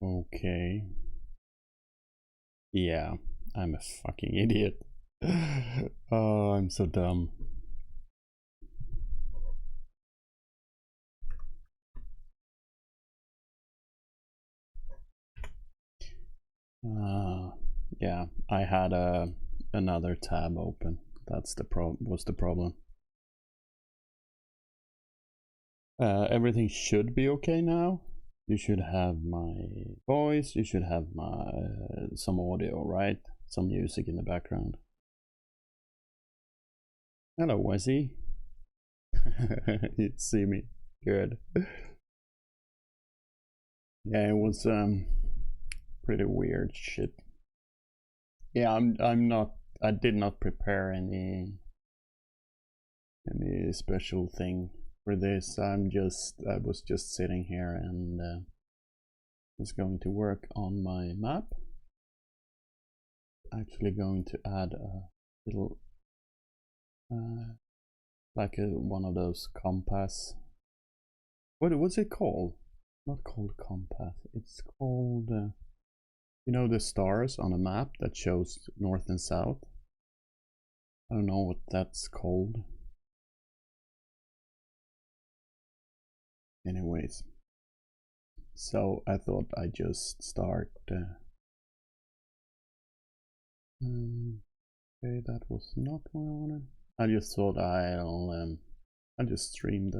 Okay. Yeah, I'm a fucking idiot. Oh, I'm so dumb. Yeah, I had another tab open. That's the was the problem. Everything should be okay now. You should have my voice. You should have my some audio, right? Some music in the background. Hello, Wesley. You see me? Good. Yeah, it was pretty weird shit. Yeah, I'm not. I did not prepare any special thing for this. I was just sitting here and was going to work on my map. Actually, going to add a little like one of those compass. What's it called? Not called compass. It's called you know, the stars on a map that shows north and south. I don't know what that's called. Anyways, so I thought I'd just start. Okay, that was not what I wanted. I just thought I'll just stream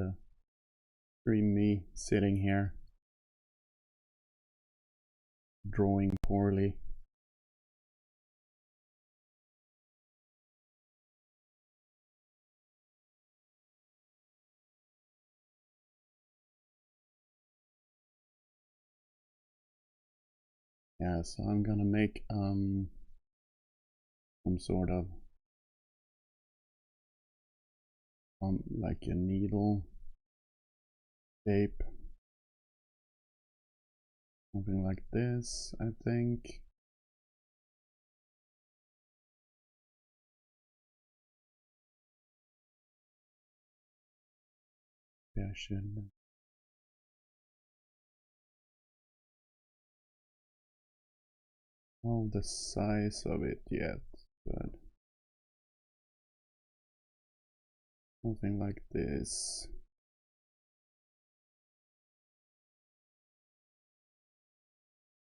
me sitting here drawing poorly. Yeah, so I'm gonna make some sort of like a needle shape, something like this, I think. Yeah, I should. Know the size of it yet, but something like this.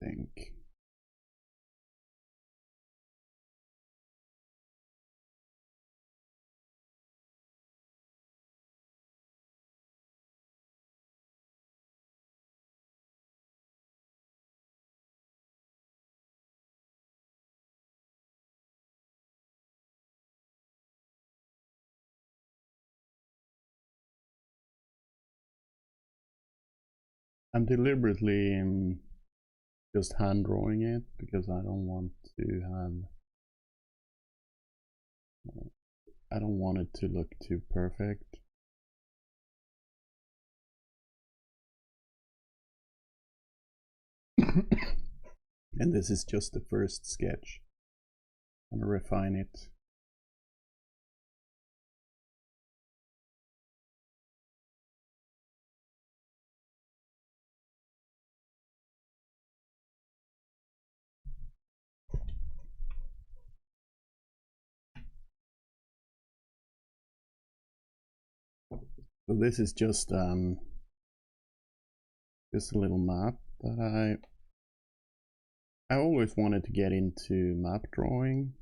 I think. I'm deliberately just hand drawing it because I don't want to have. I don't want it to look too perfect. And this is just the first sketch. I'm gonna refine it. So this is just a little map that I always wanted to get into map drawing.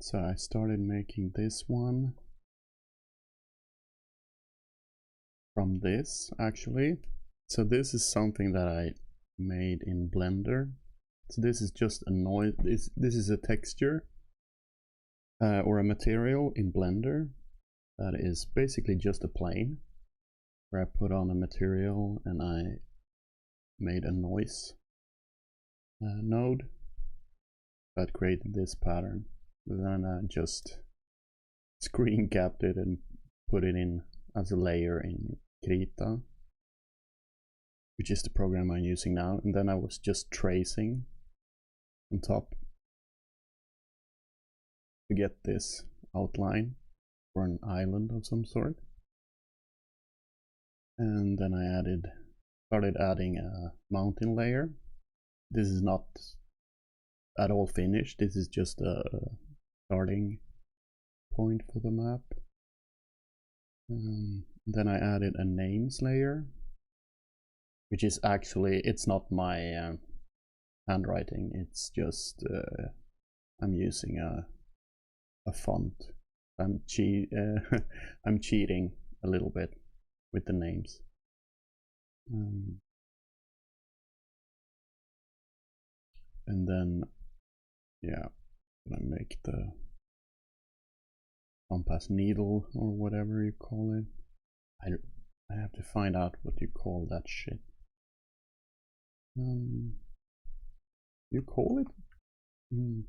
So I started making this one from this actually. So this is something that I made in Blender. So this is just a noise. This is a texture or a material in Blender that is basically just a plane where I put on a material and I made a noise node that created this pattern. Then I just screen capped it and put it in as a layer in Krita, which is the program I'm using now. And then I was just tracing on top to get this outline for an island of some sort. And then I added started adding a mountain layer. This is not at all finished. This is just a starting point for the map. Then I added a names layer, which is actually, it's not my handwriting, it's just I'm using a font. I'm cheating a little bit with the names. And then, yeah, I'm gonna make the compass needle or whatever you call it. I have to find out what you call that shit. You call it? You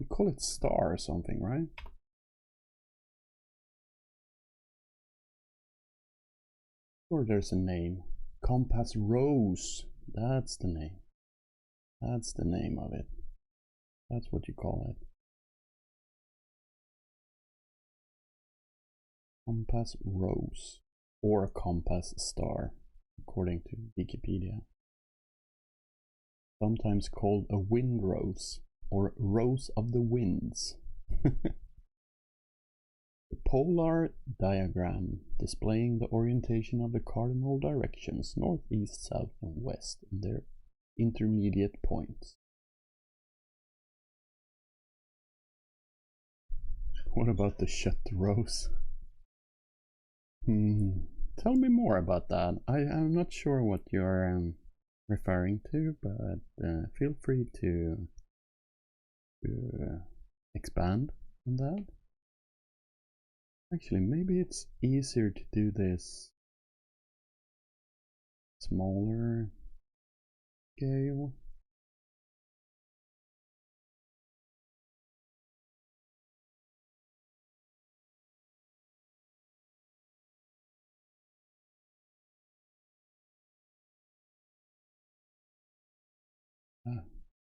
call it star or something, right? Or there's a name. Compass rose. That's the name. That's the name of it. That's what you call it. Compass rose. Or a compass star, according to Wikipedia. Sometimes called a wind rose, or rose of the winds. The polar diagram displaying the orientation of the cardinal directions north, east, south, and west and their intermediate points. What about the shut rose? Tell me more about that. I'm not sure what you're referring to, but feel free to expand on that. Actually, maybe it's easier to do this smaller scale.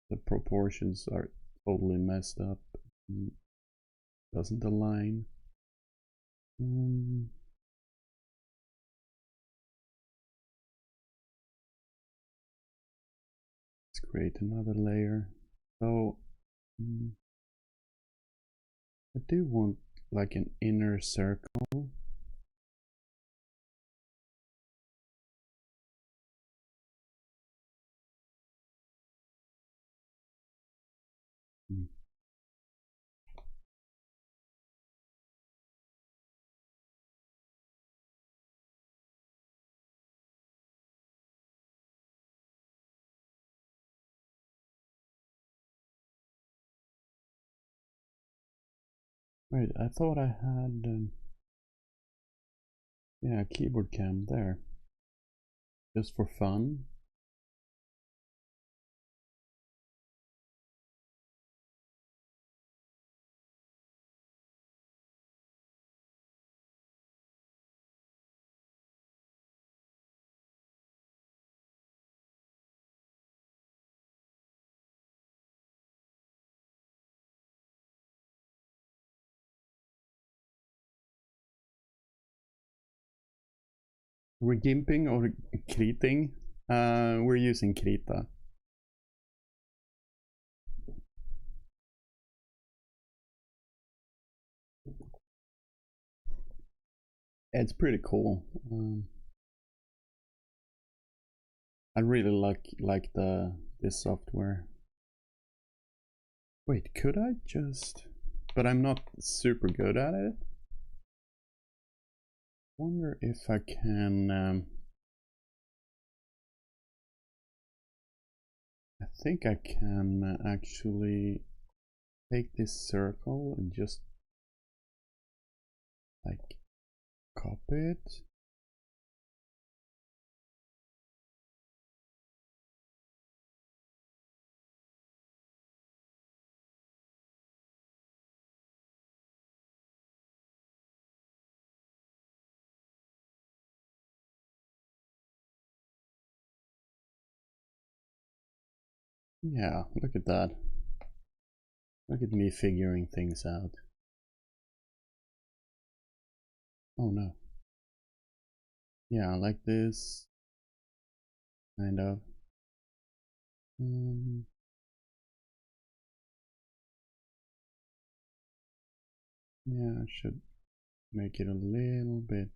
The proportions are totally messed up. Doesn't align. Let's create another layer. So I do want like an inner circle. Wait, I thought I had yeah, keyboard cam there. Just for fun. We're gimping or kriting? We're using Krita. It's pretty cool. I really like this software. Wait, could I just? But I'm not super good at it. Wonder if I can. I think I can actually take this circle and just like copy it. Yeah, look at that. Look at me figuring things out. Oh no. Yeah, like this, kind of. Yeah, I should make it a little bit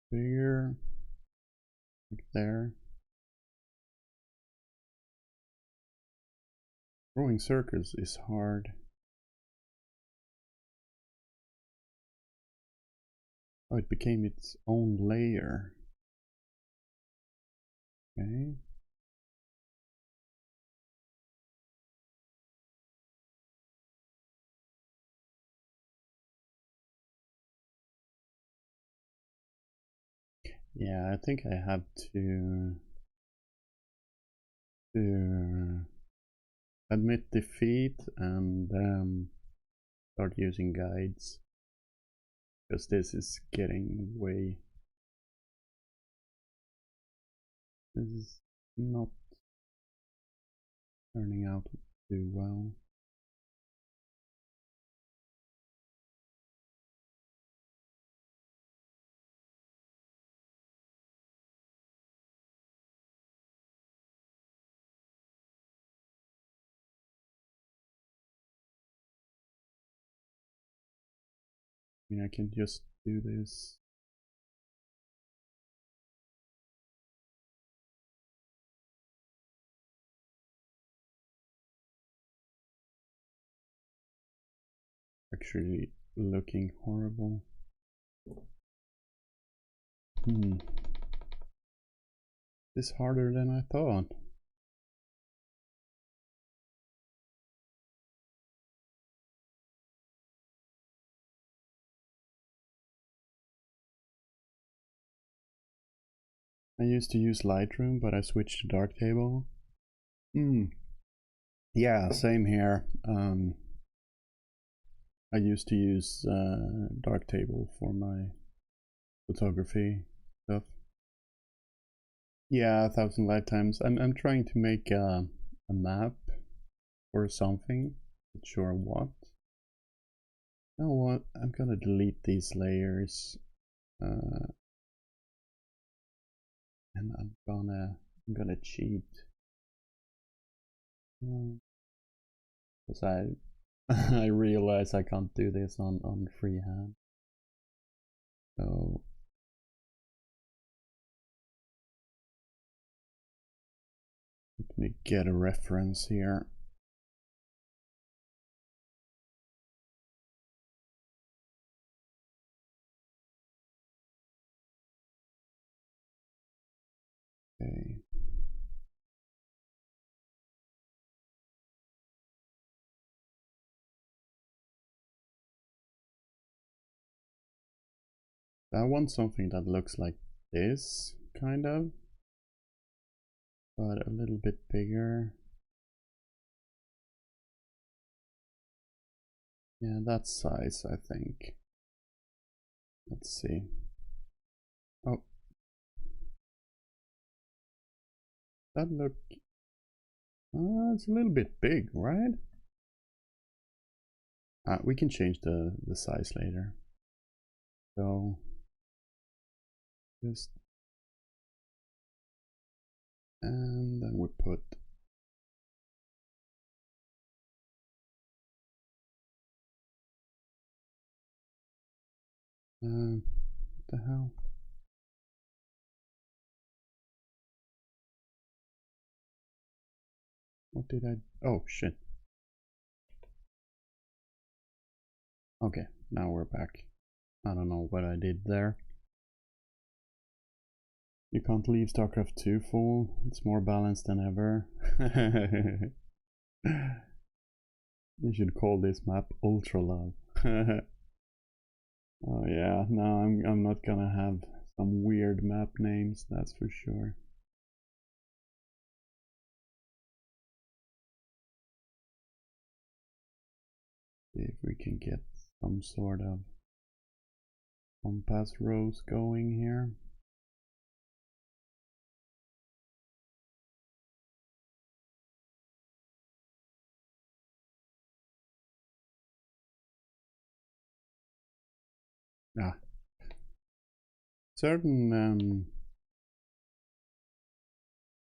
bigger, like there. Drawing circles is hard. Oh, it became its own layer. Okay. Yeah, I think I have to admit defeat and start using guides, because this is getting way. This is not turning out too well. I mean, I can just do this. Actually looking horrible. This is harder than I thought. I used to use Lightroom, but I switched to Darktable. Yeah, same here. I used to use Darktable for my photography stuff. Yeah, 1,000 lifetimes. I'm trying to make a map or something. Not sure what. You know what? I'm gonna delete these layers, and I'm gonna cheat, because I realize I can't do this on freehand. So let me get a reference here. Okay. I want something that looks like this, kind of, but a little bit bigger. Yeah, that size, I think. Let's see. Oh, that look. It's a little bit big, right? We can change the size later. So just, and then we put what the hell? What did I? Oh shit. Okay, now we're back. I don't know what I did there. You can't leave StarCraft 2 full. It's more balanced than ever. You should call this map Ultra Love. Oh yeah, no, I'm not gonna have some weird map names, that's for sure. See if we can get some sort of compass rose going here. Ah, Certain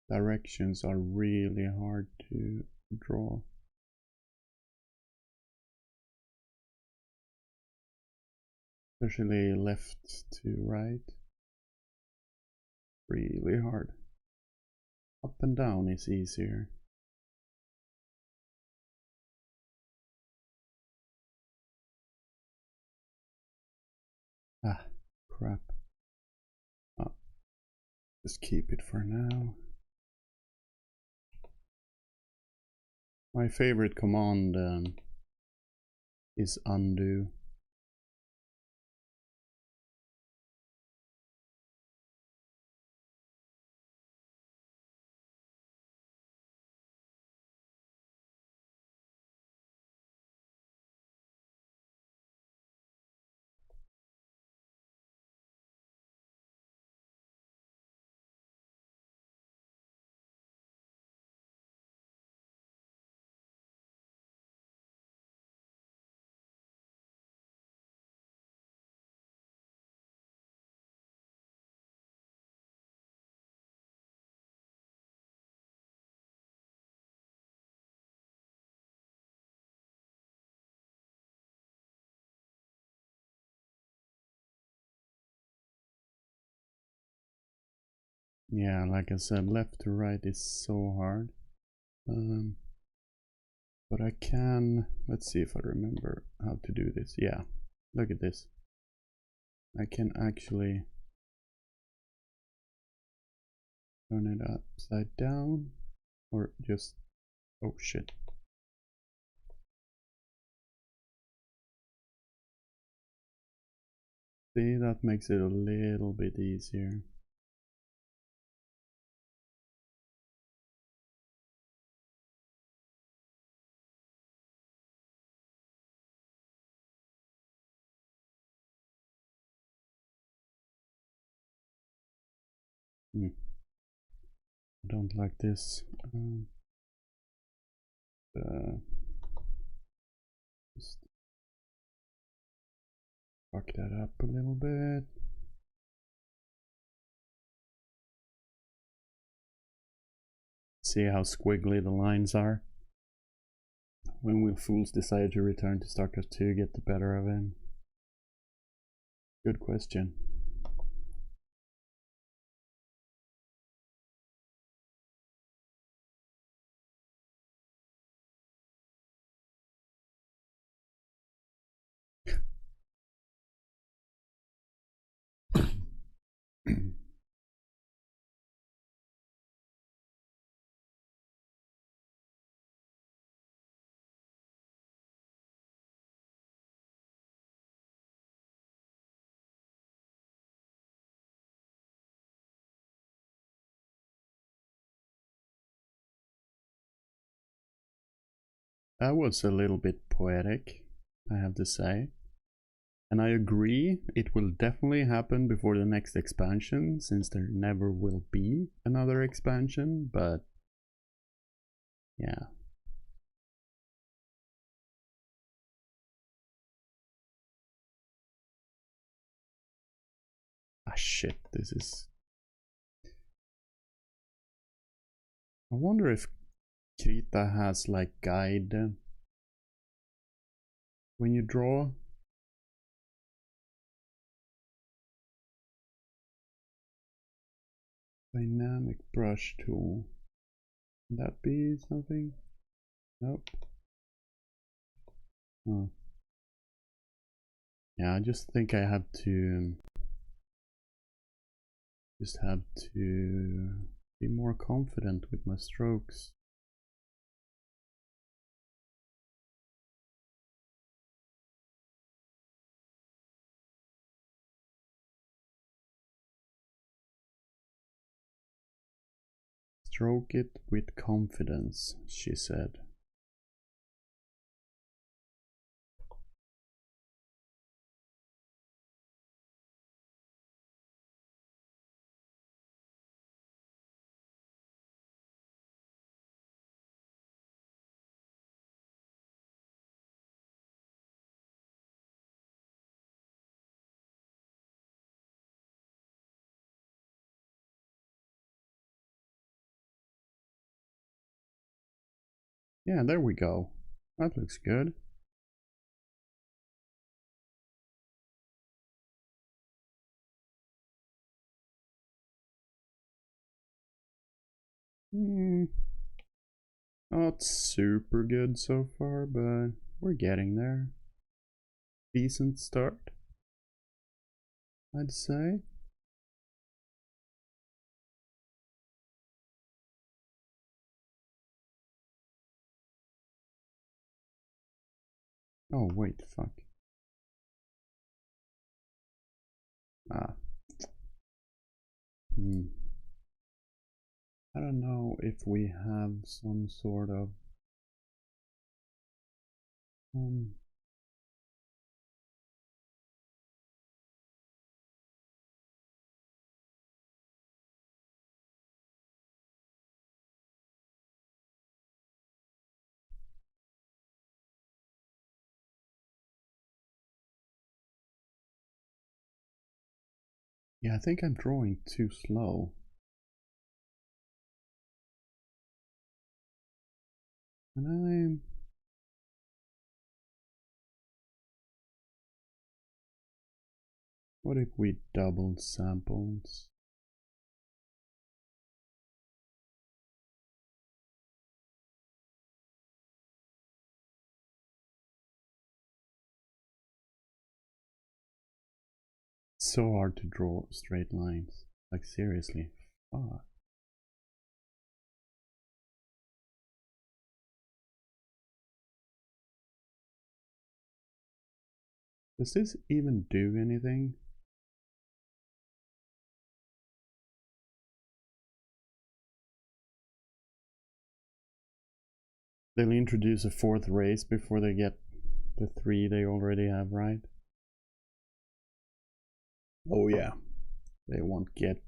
directions are really hard to draw. Especially left to right. Really hard. Up and down is easier. Ah, crap. Oh, just keep it for now. My favorite command is undo. Yeah, like I said, left to right is so hard. But I can, let's see if I remember how to do this. Yeah, look at this. I can actually turn it upside down or just, oh shit. See, that makes it a little bit easier. I don't like this. Just fuck that up a little bit. See how squiggly the lines are? When will fools decide to return to StarCraft 2 get the better of him? Good question. That was a little bit poetic, I have to say. And I agree, it will definitely happen before the next expansion, since there never will be another expansion, but yeah. Ah shit, this is... I wonder if Krita has like guide when you draw. Dynamic brush tool. Can that be something? Nope. Oh. Yeah, I just think I have to be more confident with my strokes. Stroke it with confidence, she said. Yeah, there we go. That looks good. Not super good so far, but we're getting there. Decent start, I'd say. Oh, wait, fuck. Ah. I don't know if we have some sort of yeah, I think I'm drawing too slow. And what if we double samples? It's so hard to draw straight lines. Like, seriously. Fuck. Does this even do anything? They'll introduce a fourth race before they get the 3 they already have, right? Oh yeah. They won't get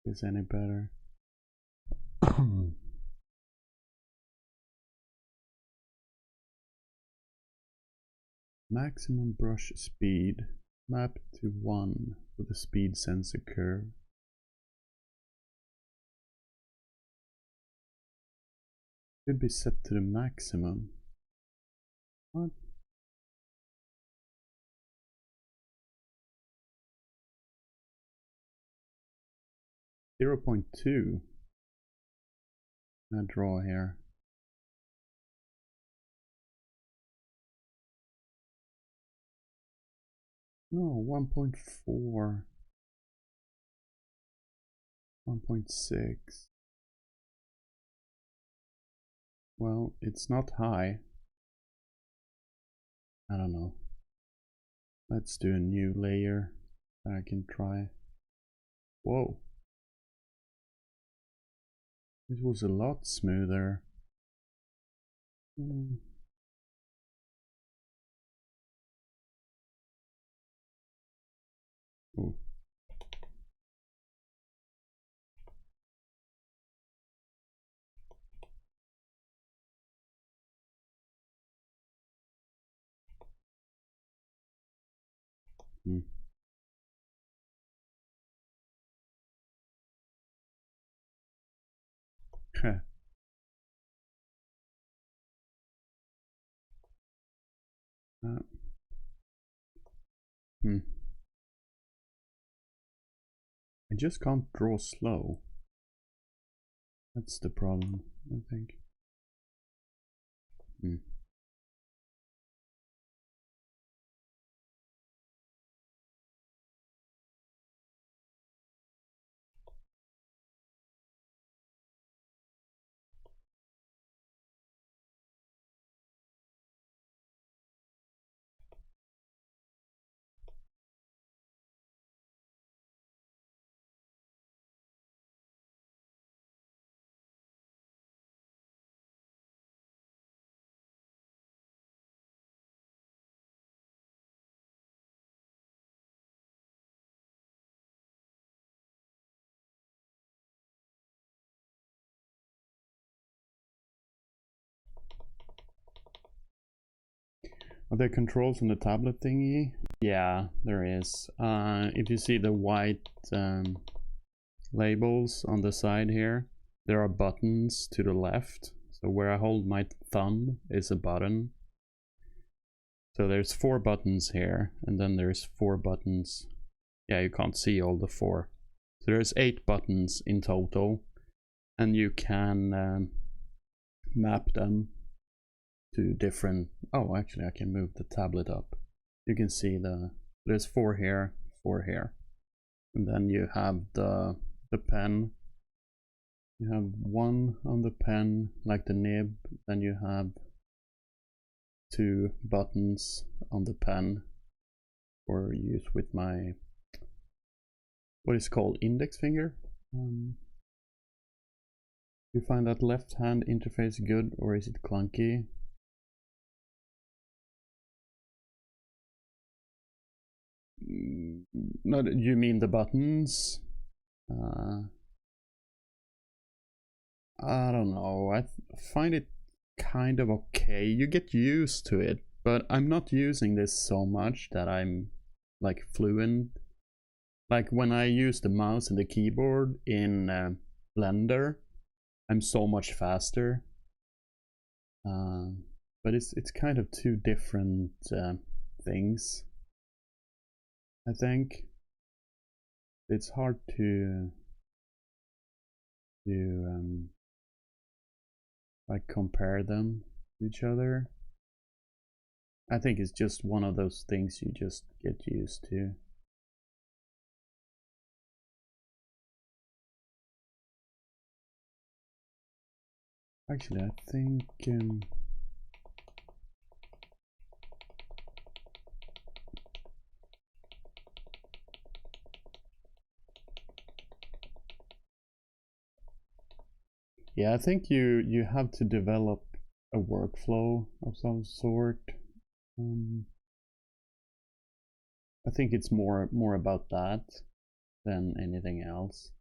this any better. Maximum brush speed. Map to 1 for the speed sensor curve. Should be set to the maximum. What? .2. I draw here. No, 1.4. 1.6. Well, it's not high. I don't know. Let's do a new layer that I can try. Whoa. It was a lot smoother. Oh. I just can't draw slow. That's the problem, I think. Are there controls on the tablet thingy? Yeah, there is. If you see the white labels on the side here, there are buttons to the left. So where I hold my thumb is a button. So there's 4 buttons here, and then there's 4 buttons. Yeah, you can't see all the 4. So there's 8 buttons in total, and you can map them to different... Oh, actually I can move the tablet up. You can see there's 4 here, 4 here. And then you have the pen. You have 1 on the pen, like the nib. Then you have 2 buttons on the pen for use with my, what is called, index finger. You find that left hand interface good, or is it clunky? No, you mean the buttons? I don't know. I find it kind of okay. You get used to it, but I'm not using this so much that I'm like fluent. Like when I use the mouse and the keyboard in Blender, I'm so much faster. But it's kind of 2 different things. I think it's hard to like compare them to each other. I think it's just one of those things you just get used to. Actually, I think yeah, I think you have to develop a workflow of some sort. I think it's more about that than anything else.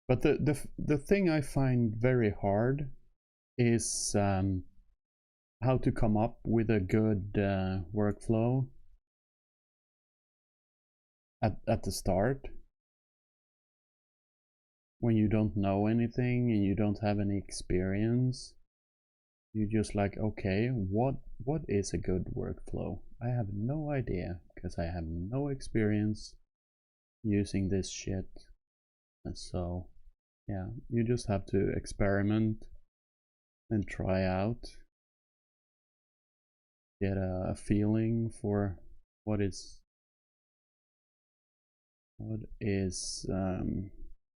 But the thing I find very hard is how to come up with a good workflow at the start, when you don't know anything and you don't have any experience. You just like, okay, what is a good workflow? I have no idea, because I have no experience using this shit. And so yeah, you just have to experiment and try out, get a feeling for what is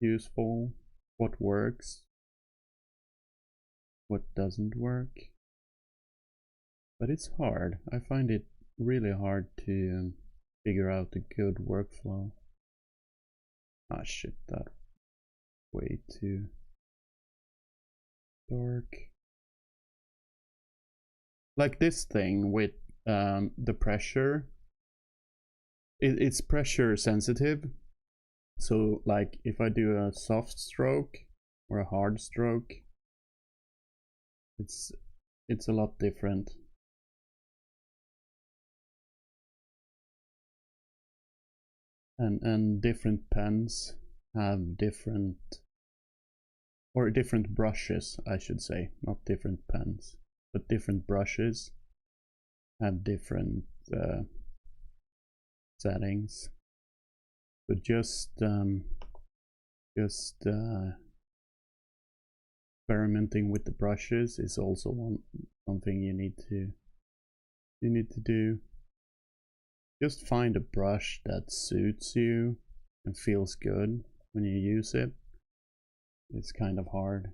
useful, what works, what doesn't work. But it's hard. I find it really hard to figure out a good workflow. Ah shit, that way too dark. Like this thing with the pressure, it's pressure sensitive. So like if I do a soft stroke or a hard stroke, it's a lot different. And different pens have different, or different brushes, I should say, not different pens, but different brushes have different settings. So just experimenting with the brushes is also something you need to do. Just find a brush that suits you and feels good when you use it. It's kind of hard.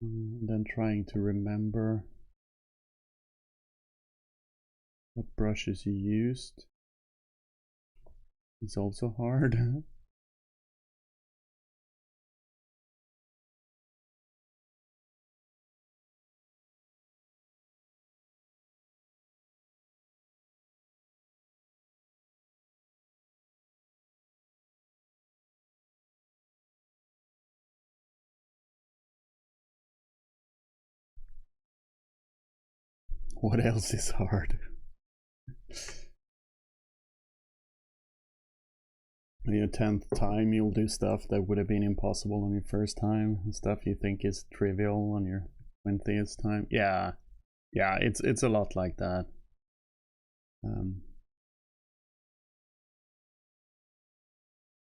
And then trying to remember what brushes you used is also hard. What else is hard? On your 10th time, you'll do stuff that would have been impossible on your first time, and stuff you think is trivial on your 20th time. Yeah, it's a lot like that.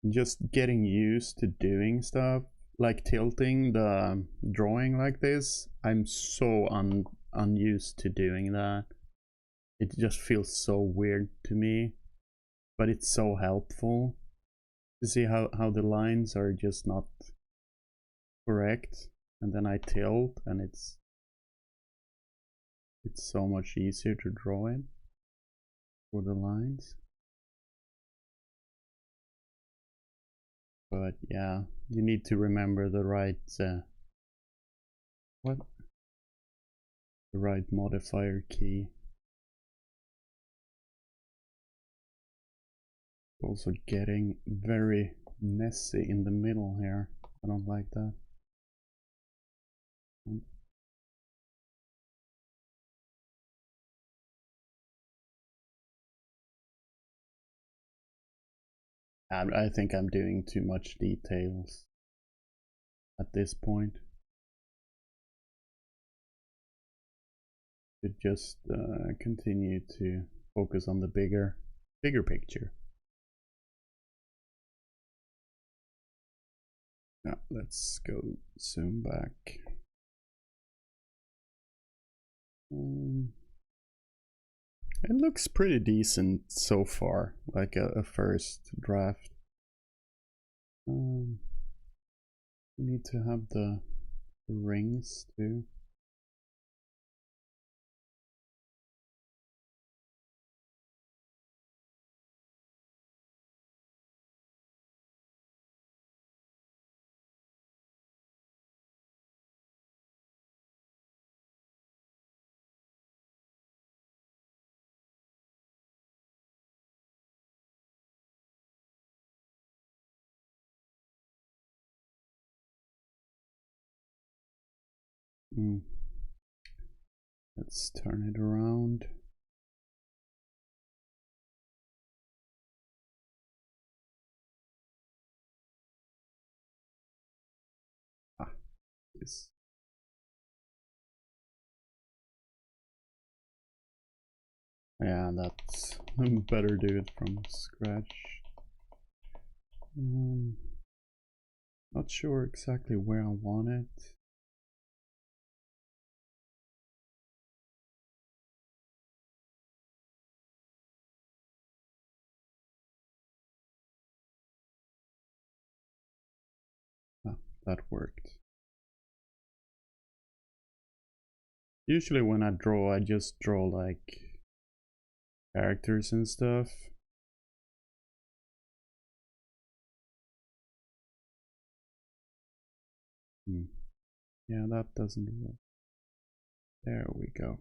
Just getting used to doing stuff like tilting the drawing like this. I'm so unused to doing that. It just feels so weird to me, but it's so helpful. You see how the lines are just not correct, and then I tilt and it's so much easier to draw it for the lines. But yeah, you need to remember the right the right modifier key. Also getting very messy in the middle here. I don't like that. I think I'm doing too much details at this point. To just continue to focus on the bigger picture. Now let's go zoom back. It looks pretty decent so far, like a first draft. We need to have the rings too. Let's turn it around. This. Yeah, that's better do it from scratch. Not sure exactly where I want it. Ah, that worked. Usually when I draw, I just draw like characters and stuff. Yeah, that doesn't work. There we go.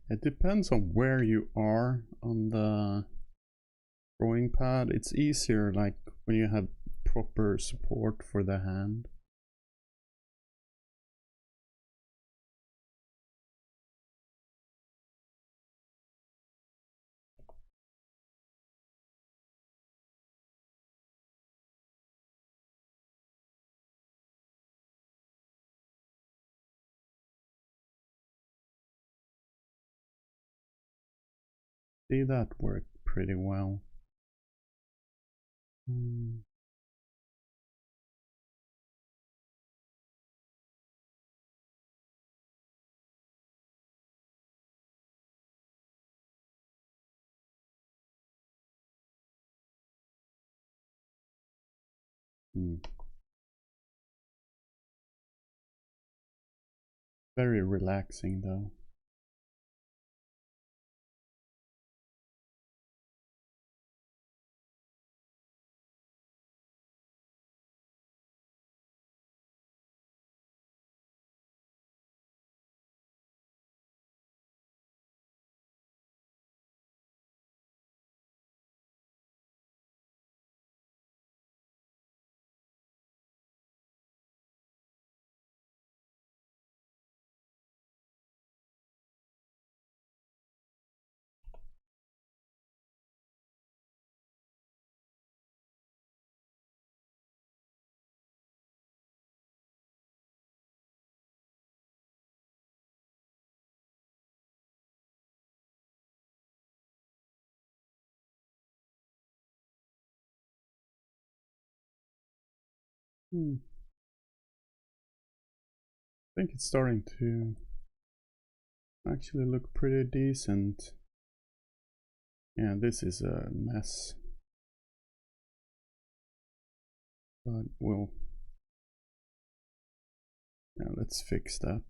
It depends on where you are on the drawing pad. It's easier like when you have proper support for the hand. See, that worked pretty well. Very relaxing though. I think it's starting to actually look pretty decent. Yeah, this is a mess. But we'll... yeah, let's fix that.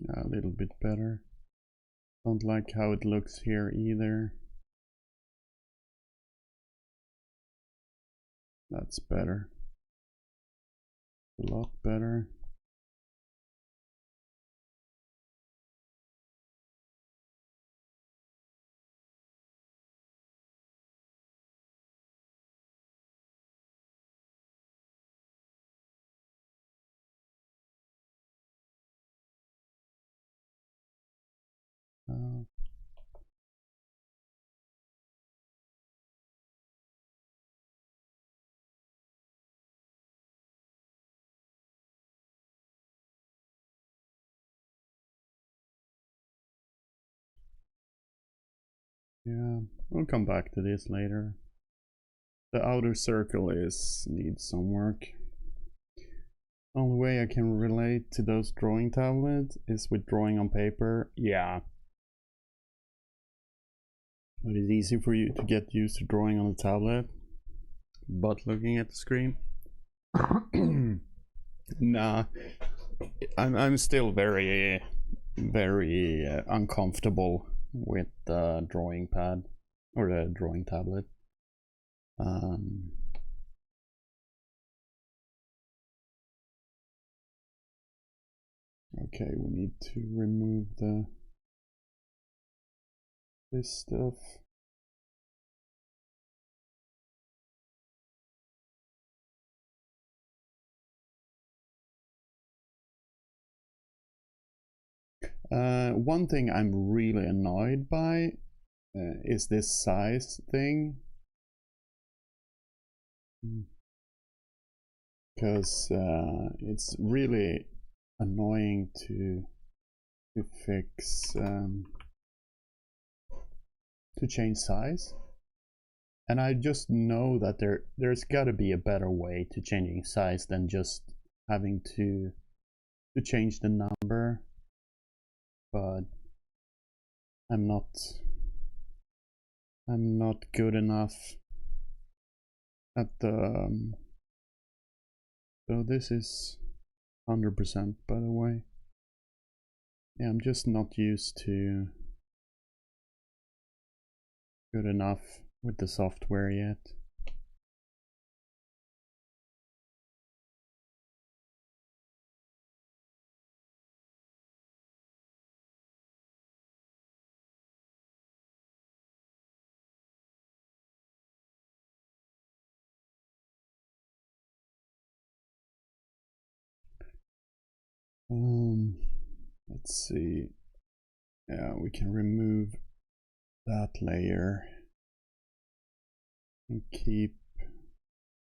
Yeah, a little bit better. Don't like how it looks here either. That's better. A lot better. Yeah, we'll come back to this later. The outer circle needs some work. Only way I can relate to those drawing tablets is with drawing on paper. Yeah. But it's easy for you to get used to drawing on a tablet, but looking at the screen. Nah, I'm still very uncomfortable with the drawing pad or the drawing tablet. Okay, we need to remove this stuff. One thing I'm really annoyed by is this size thing. Because it's really annoying to fix, to change size. And I just know that there's got to be a better way to changing size than just having to change the number. But I'm not good enough at the so this is 100% by the way. Yeah, I'm just not used to good enough with the software yet. Let's see. Yeah, we can remove that layer and keep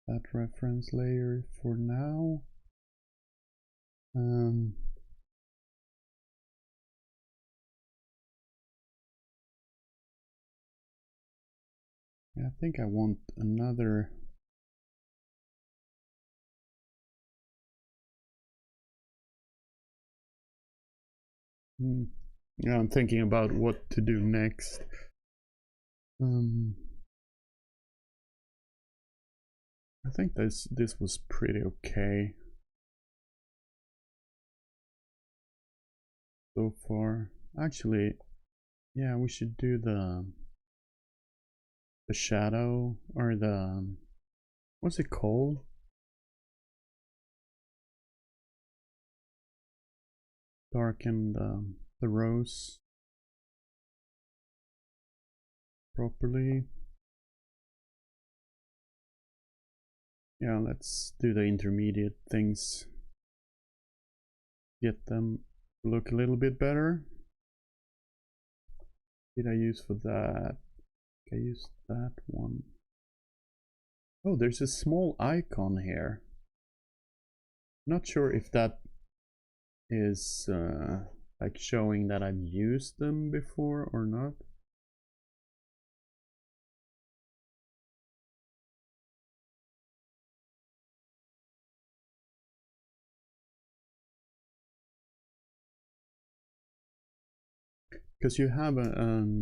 that reference layer for now. Yeah, I think I want another. Yeah, I'm thinking about what to do next. I think this was pretty okay so far. Actually, yeah, we should do the shadow or the what's it called? Darken the rose. properly. Yeah, let's do the intermediate things. Get them to look a little bit better. Did I use for that? I used that one. Oh, there's a small icon here. Not sure if that is like showing that I've used them before or not. Because you have a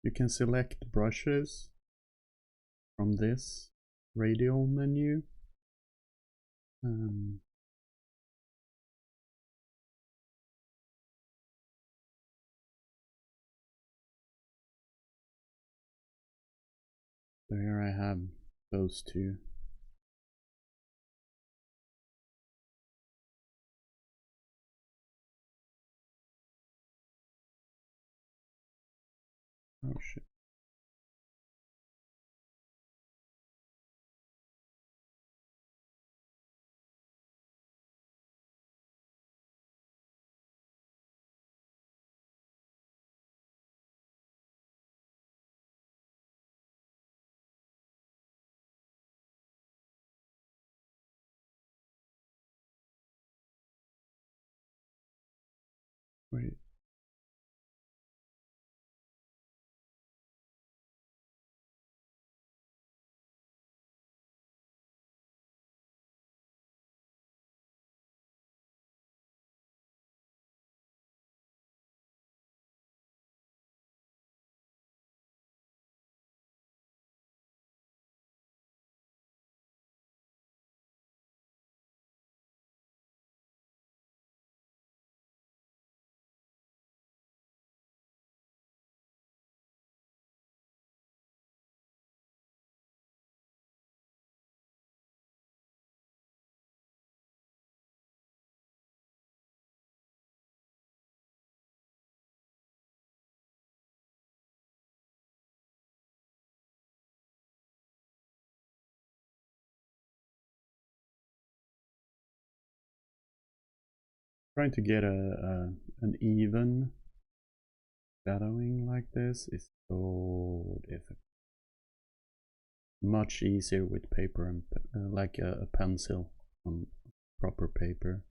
you can select brushes from this radial menu. So here I have those two. Oh shit. Wait. Trying to get an even shadowing like this is so difficult. Much easier with paper and like a pencil on proper paper.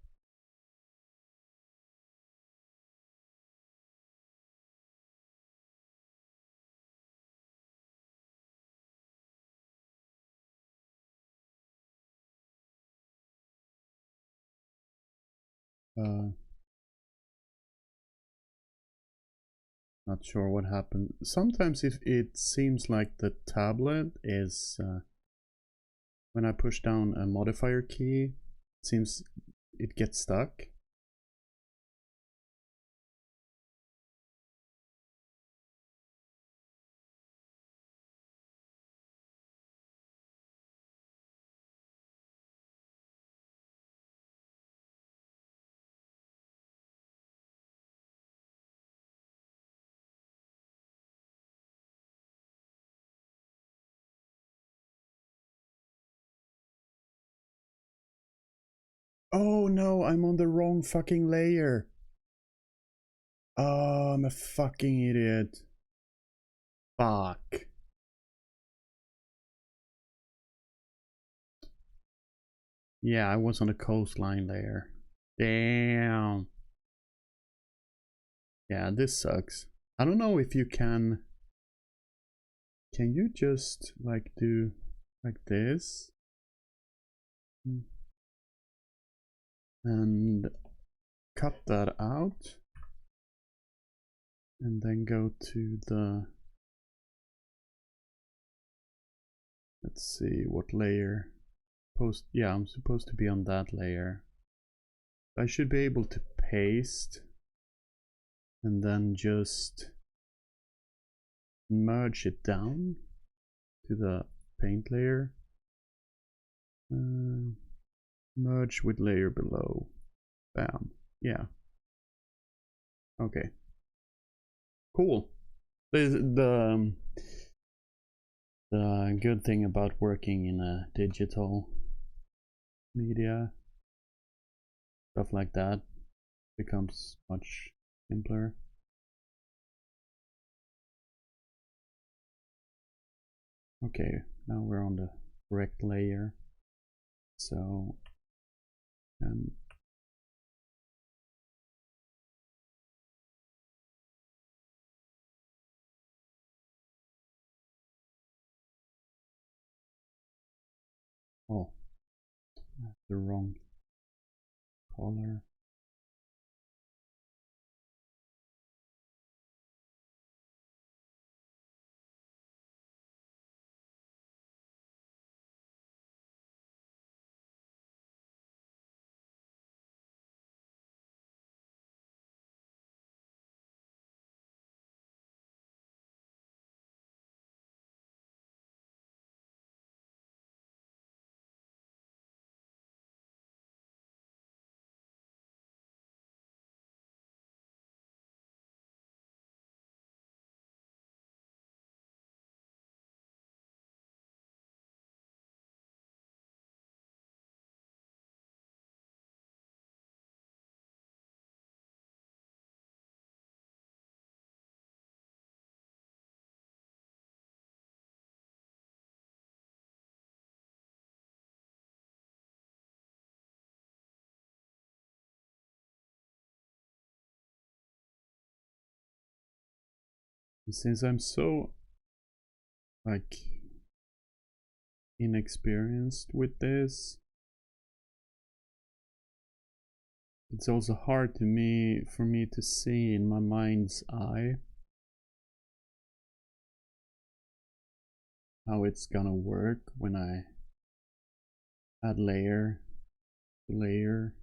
Not sure what happened. Sometimes if it seems like the tablet is when I push down a modifier key, it seems it gets stuck. Oh no, I'm on the wrong fucking layer. Oh, I'm a fucking idiot. Fuck. Yeah, I was on the coastline layer. Damn. Yeah, this sucks. I don't know if you can you just like do like this? And cut that out. And then go to the, let's see what layer. Yeah, I'm supposed to be on that layer. I should be able to paste and then just merge it down to the paint layer. Merge with layer below. Bam. Yeah. Okay. Cool. The The good thing about working in a digital media, stuff like that, becomes much simpler. Okay, now we're on the correct layer. So, oh, the wrong color. And since I'm so like inexperienced with this, it's also hard for me to see in my mind's eye how it's gonna work when I add layer to layer.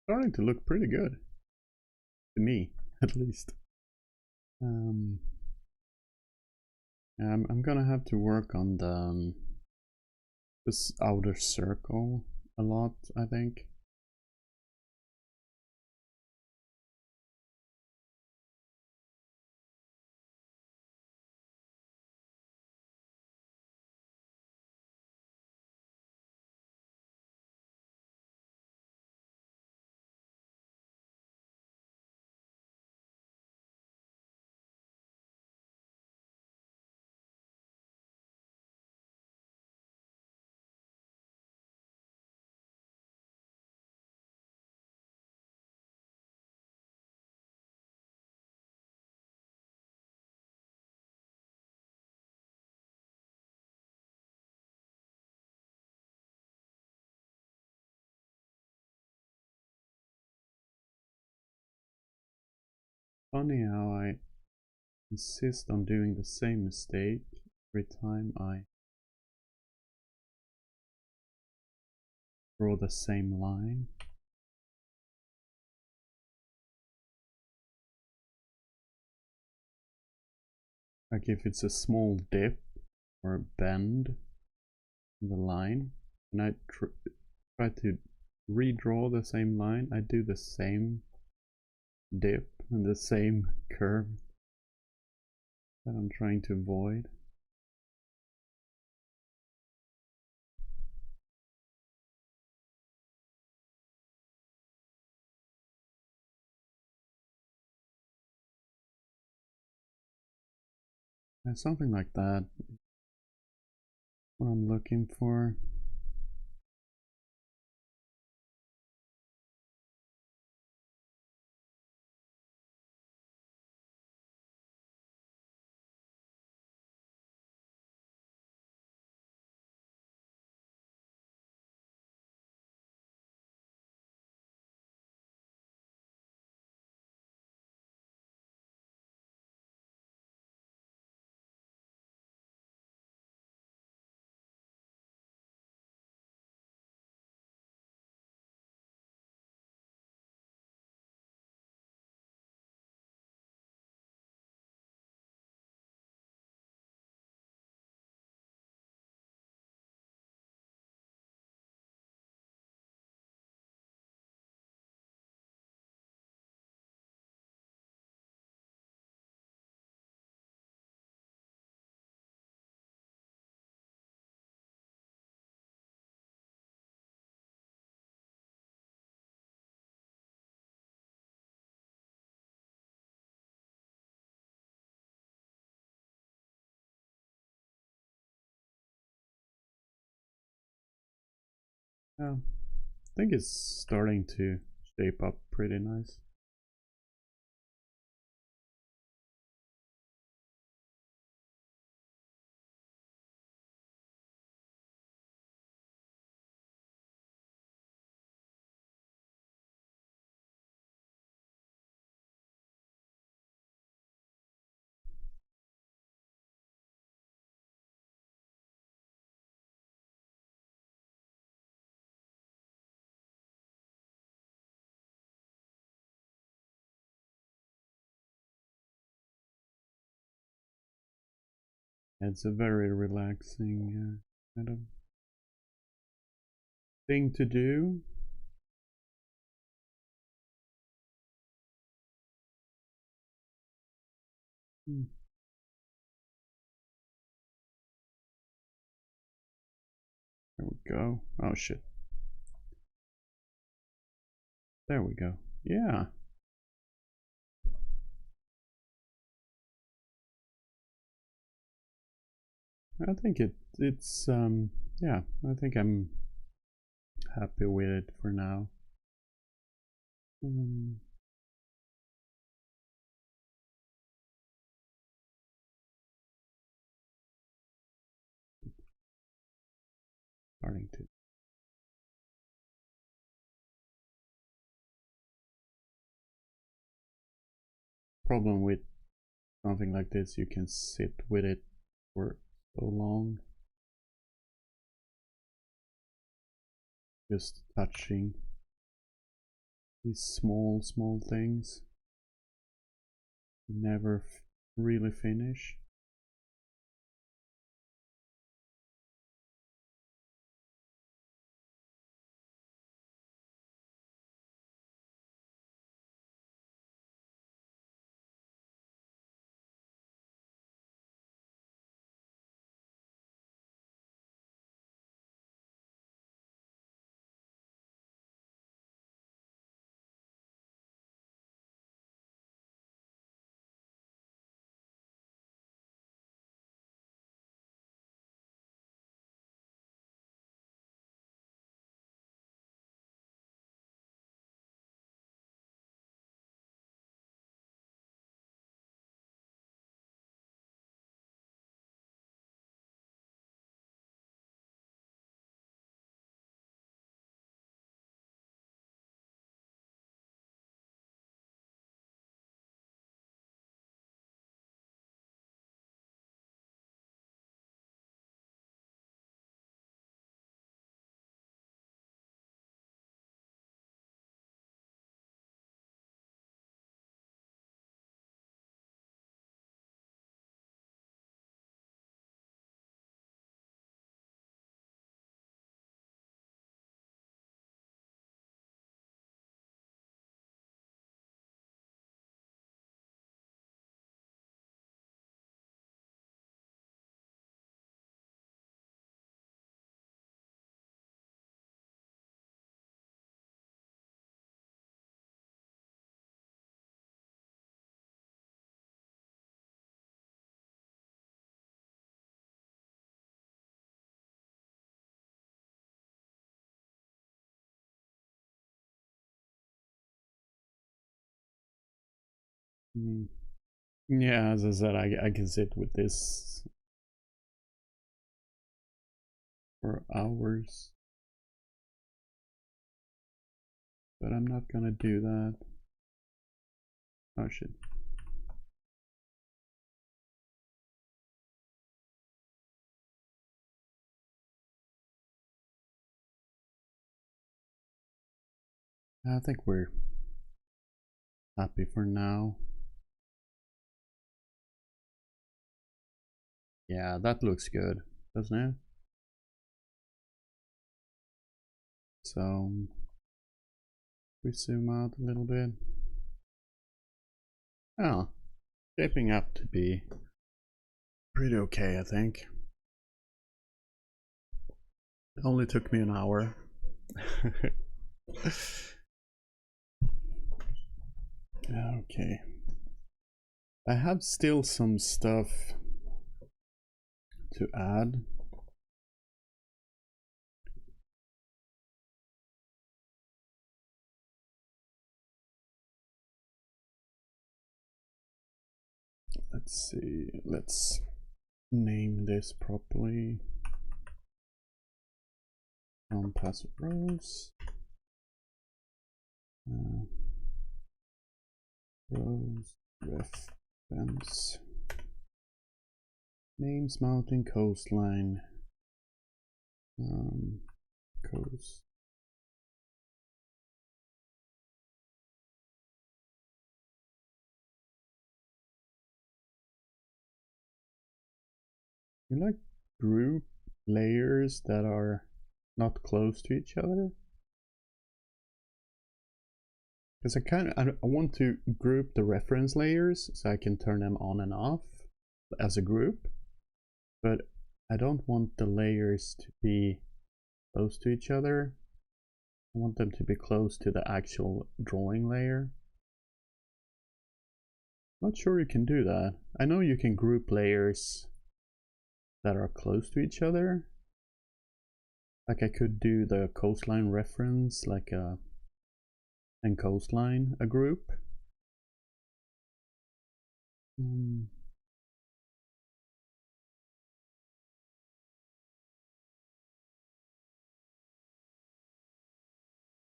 Starting to look pretty good to me, at least. I'm gonna have to work on the this outer circle a lot, I think. Funny how I insist on doing the same mistake every time I draw the same line. Like if it's a small dip or a bend in the line, and I try to redraw the same line, I do the same dip and the same curve that I'm trying to avoid. Something like that. What I'm looking for. Yeah, I think it's starting to shape up pretty nice. It's a very relaxing kind of thing to do. Hmm. There we go. Oh shit. There we go. Yeah. I think it's yeah, I think I'm happy with it for now. Um, Starting to problem with something like this, you can sit with it for so long, just touching these small things. You never really finish. Yeah, as I said, I can sit with this for hours. But I'm not gonna do that. Oh shit. I think we're happy for now. Yeah, that looks good, doesn't it? So we zoom out a little bit. Oh, shaping up to be pretty okay, I think. It only took me an hour. Okay. I have still some stuff to add. Let's see, let's name this properly. Passive rows. Rows reference. Names mountain coastline. Coast. You like group layers that are not close to each other? Because I want to group the reference layers so I can turn them on and off as a group, but I don't want the layers to be close to each other. I want them to be close to the actual drawing layer. Not sure you can do that. I know you can group layers that are close to each other. Like I could do the coastline reference, like and coastline a group.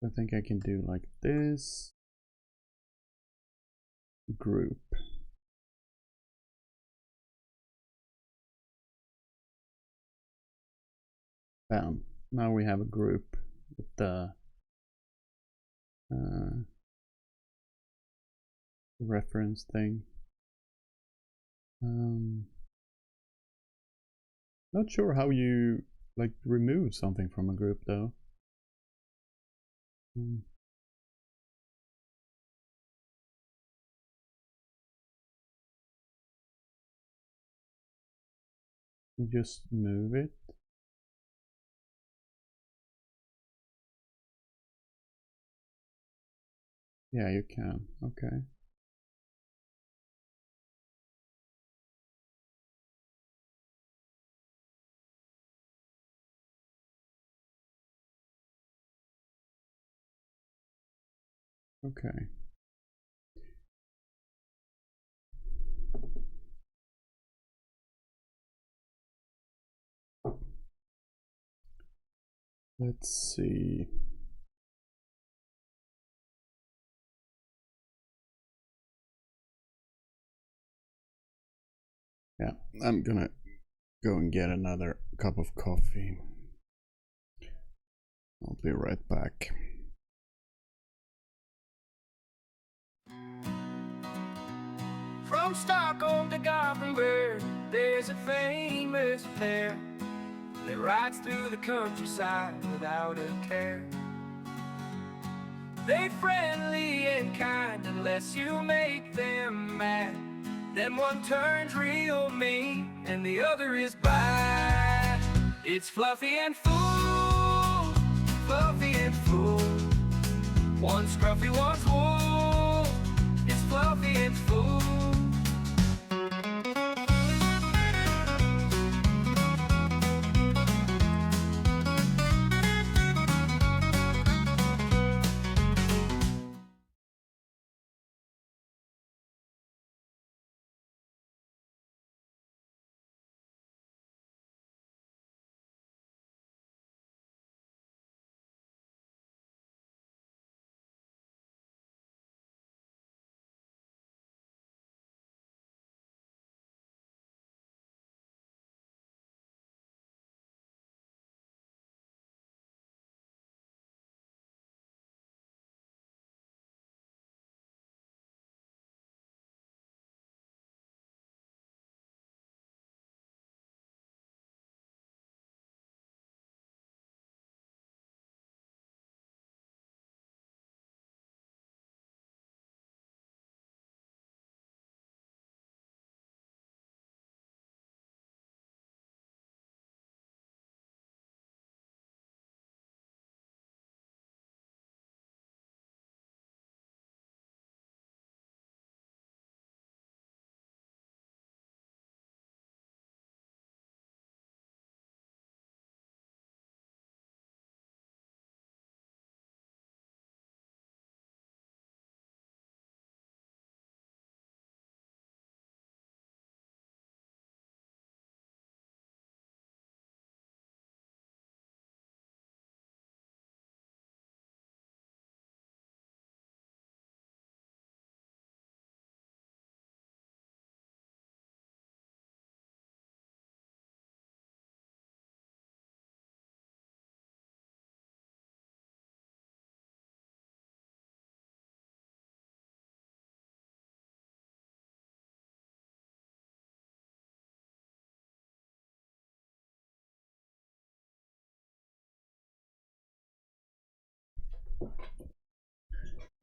I think I can do like this. Group. Bam. Now we have a group with the reference thing. Not sure how you like remove something from a group though. You just move it. Yeah, you can. Okay. Okay. Let's see. Yeah, I'm gonna go and get another cup of coffee. I'll be right back. From Stockholm to Gothenburg, there's a famous pair that rides through the countryside without a care. They're friendly and kind unless you make them mad. Then one turns real mean and the other is bad. It's Fluffy and Fool, Fluffy and Fool. One's scruffy, one's wool. It's Fluffy and Fool.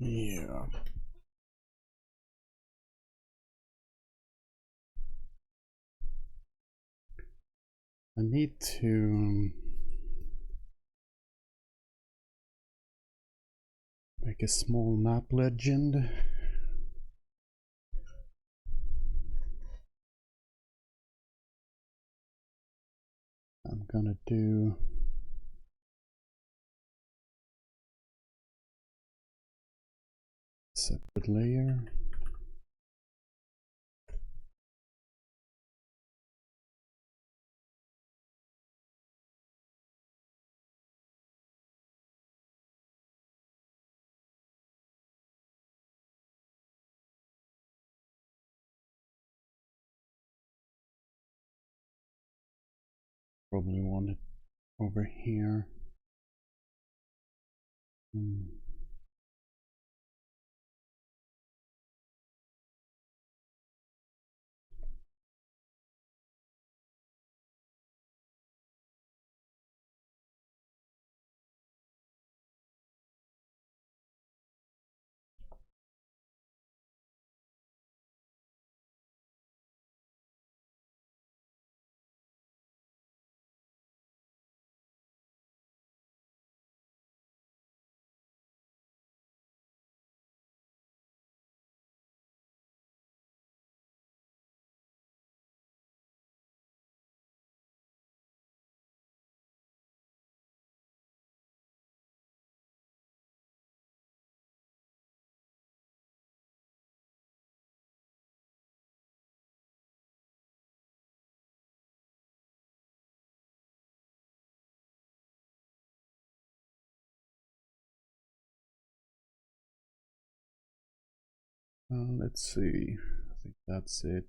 Yeah. I need to make a small map legend. I'm gonna do separate layer. Probably want it over here. Let's see. I think that's it.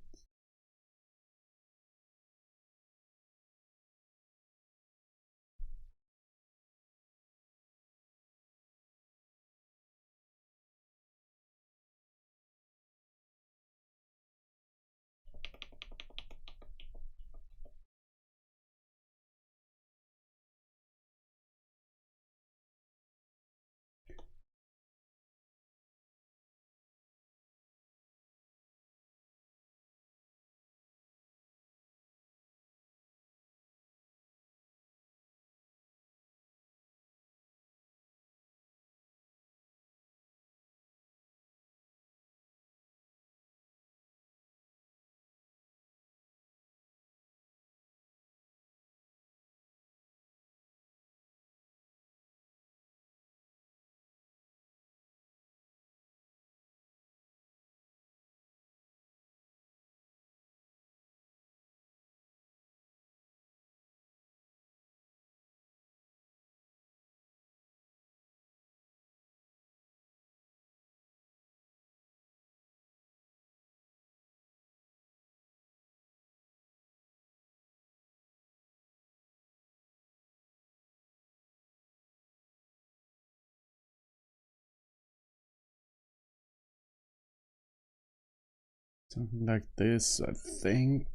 Something like this, I think.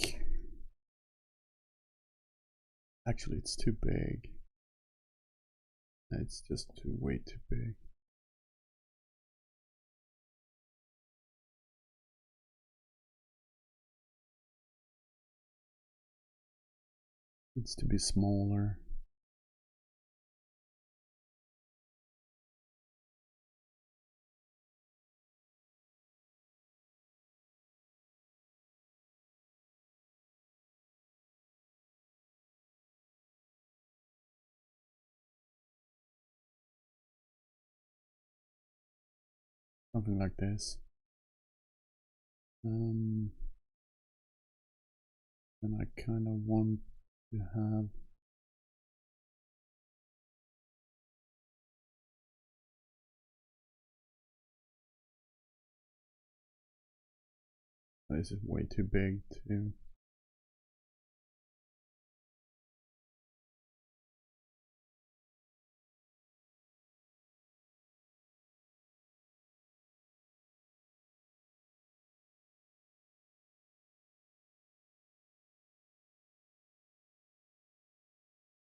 Actually, it's too big. It's just way too big. Needs to be smaller. Something like this. And I kind of want to have this is way too big too.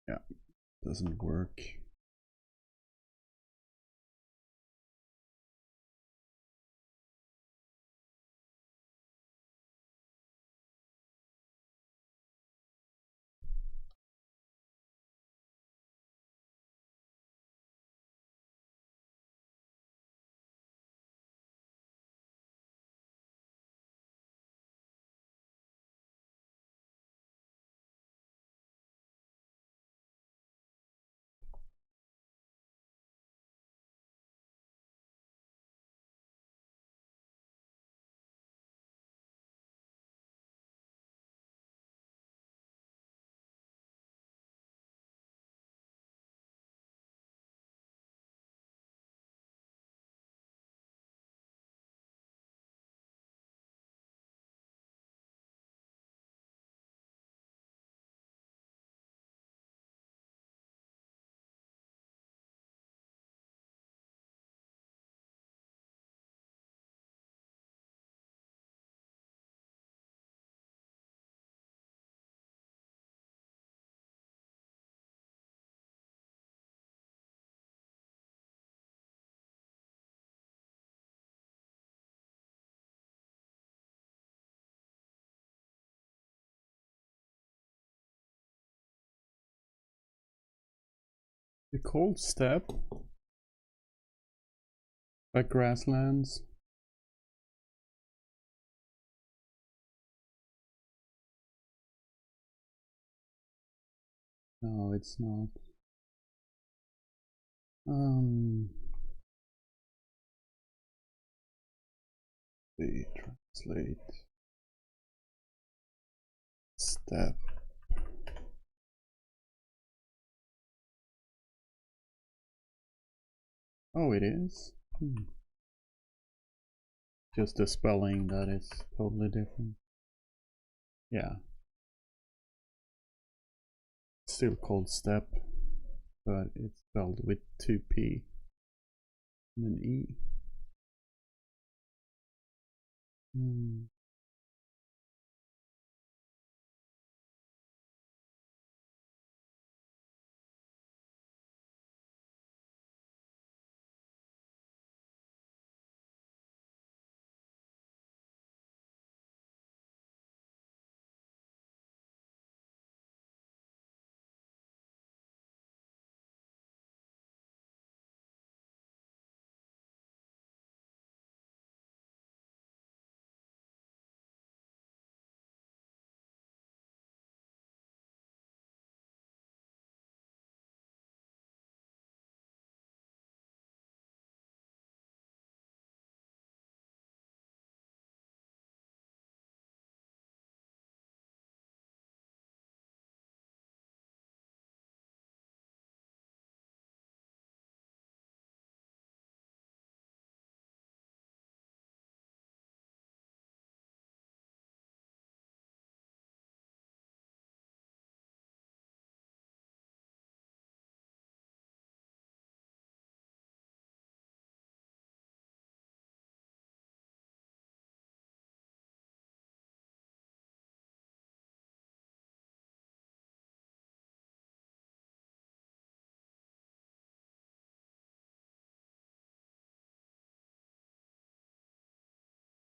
Yeah, doesn't work. The cold steppe, like grasslands. No, it's not. The translate steppe. Oh, it is? Just the spelling that is totally different. Yeah. Still called steppe, but it's spelled with 2 P and an E.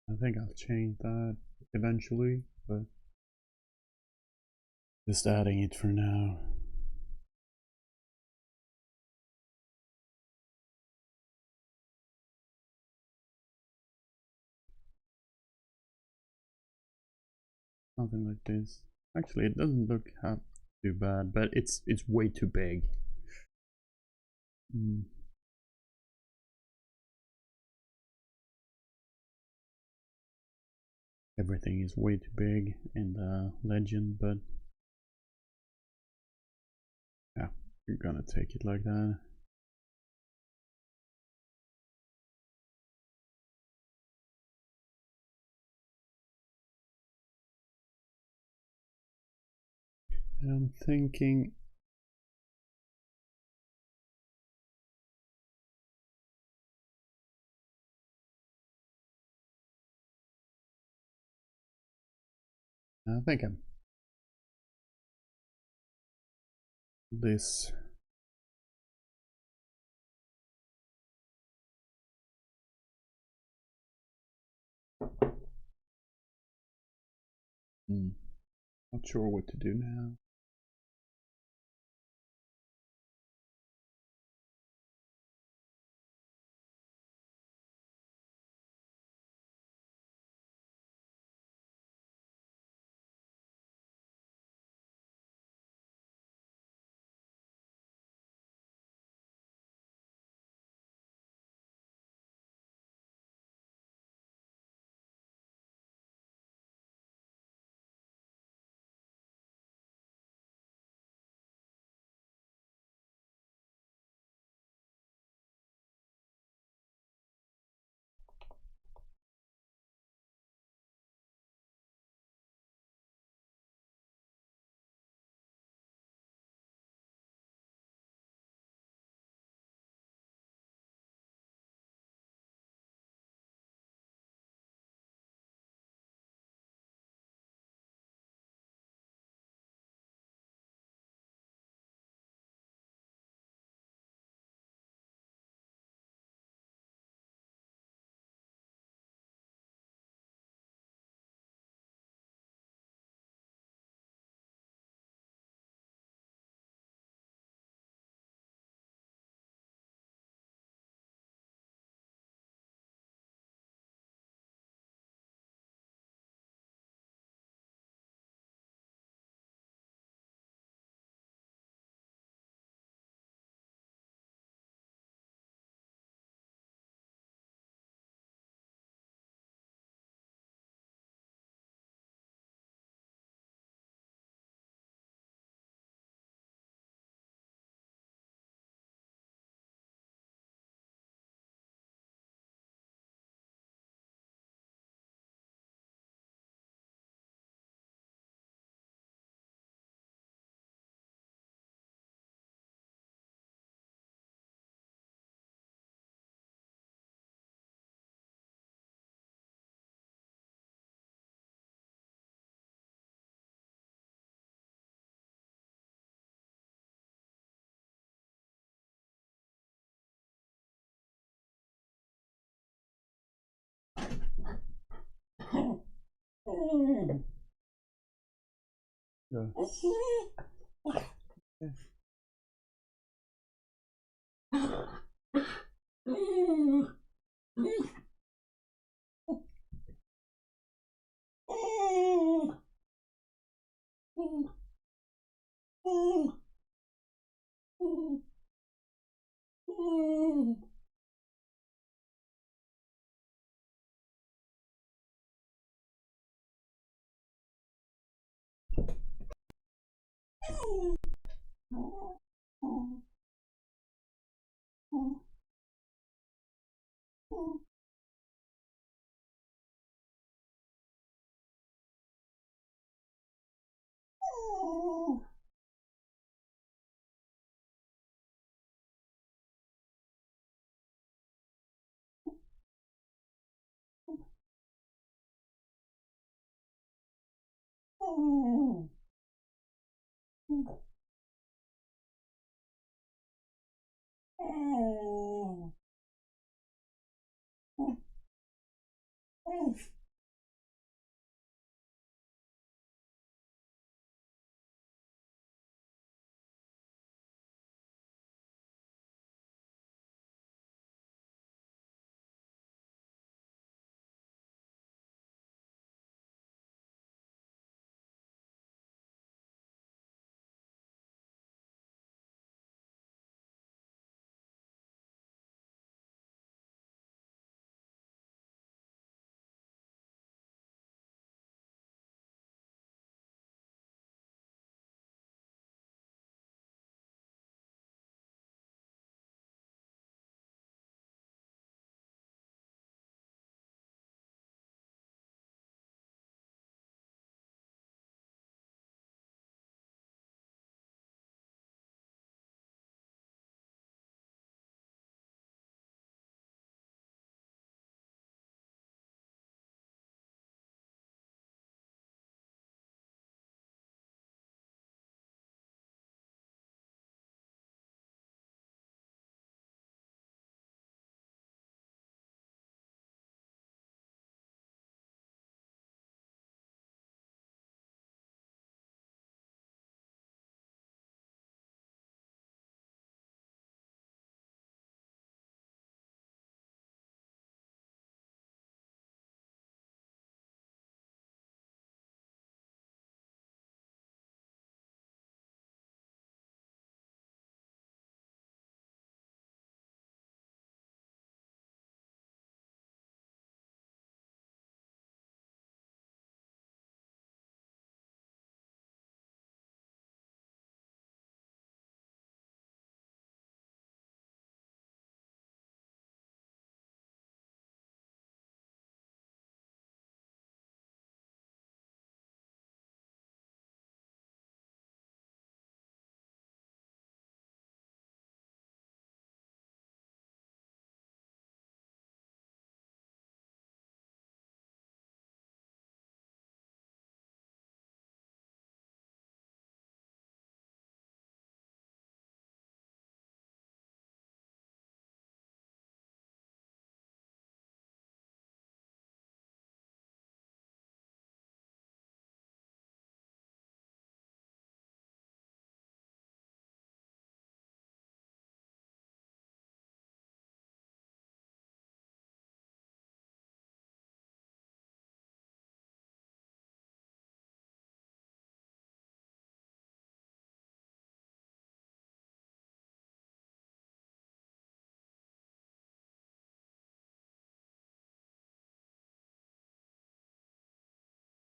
I think I'll change that eventually, but just adding it for now. Something like this. Actually, it doesn't look half too bad, but it's way too big. Everything is way too big in the legend, but yeah, we're gonna take it like that. I'm thinking I think I'm this. Not sure what to do now. Yeah.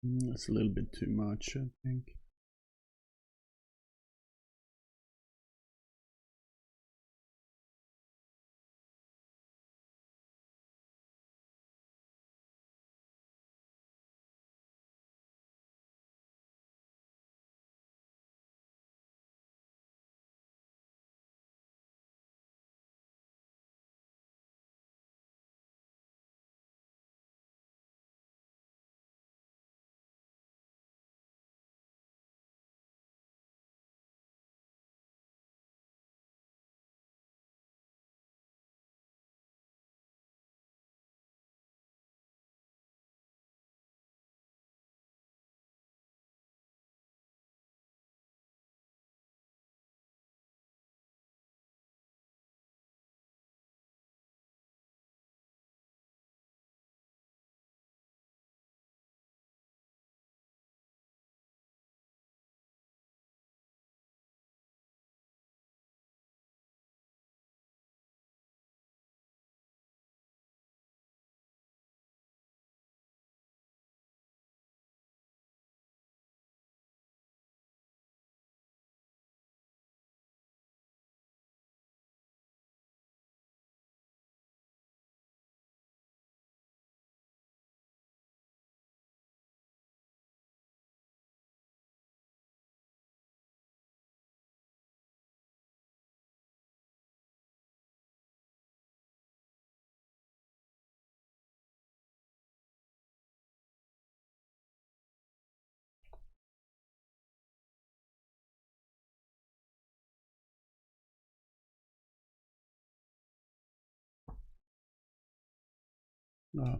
That's a little bit too much, I think. No.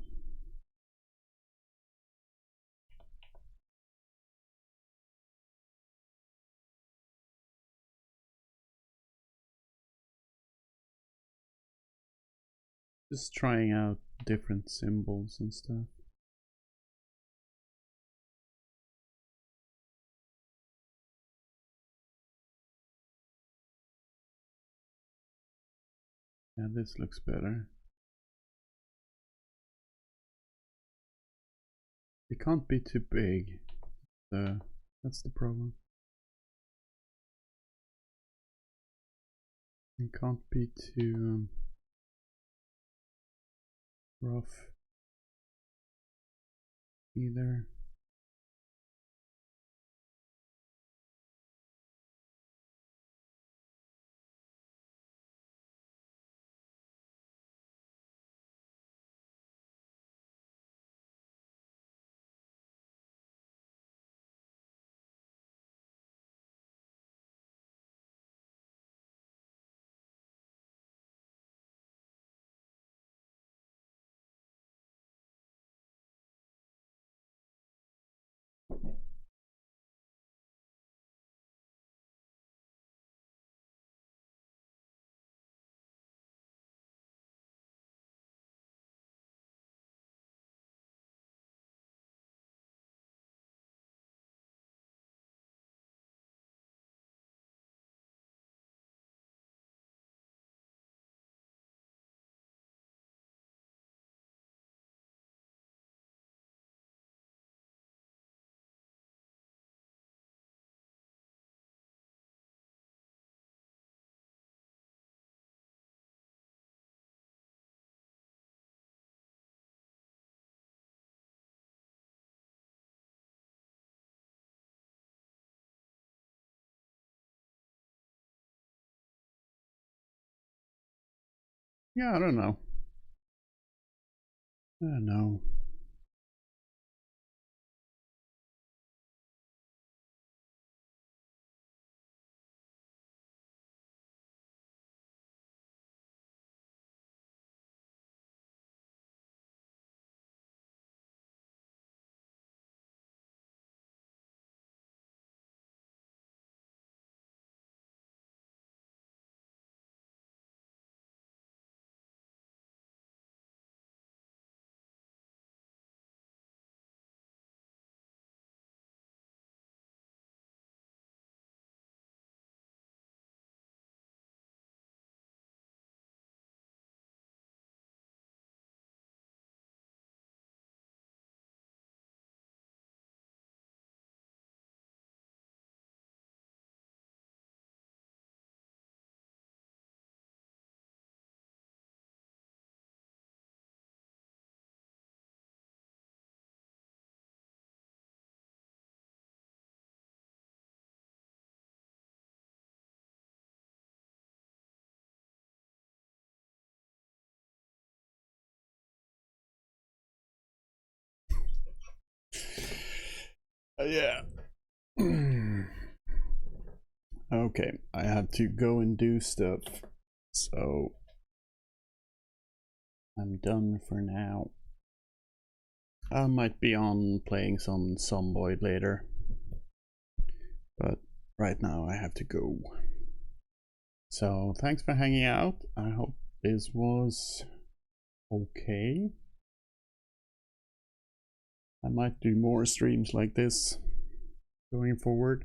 Just trying out different symbols and stuff. Yeah, this looks better. It can't be too big. That's the problem. It can't be too rough either. Yeah, I don't know. I don't know. Yeah. Okay, I have to go and do stuff. So I'm done for now. I might be on playing some Zomboid later. But right now I have to go. So thanks for hanging out. I hope this was okay. I might do more streams like this going forward.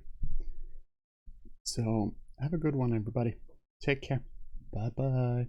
So have a good one, everybody. Take care. Bye bye.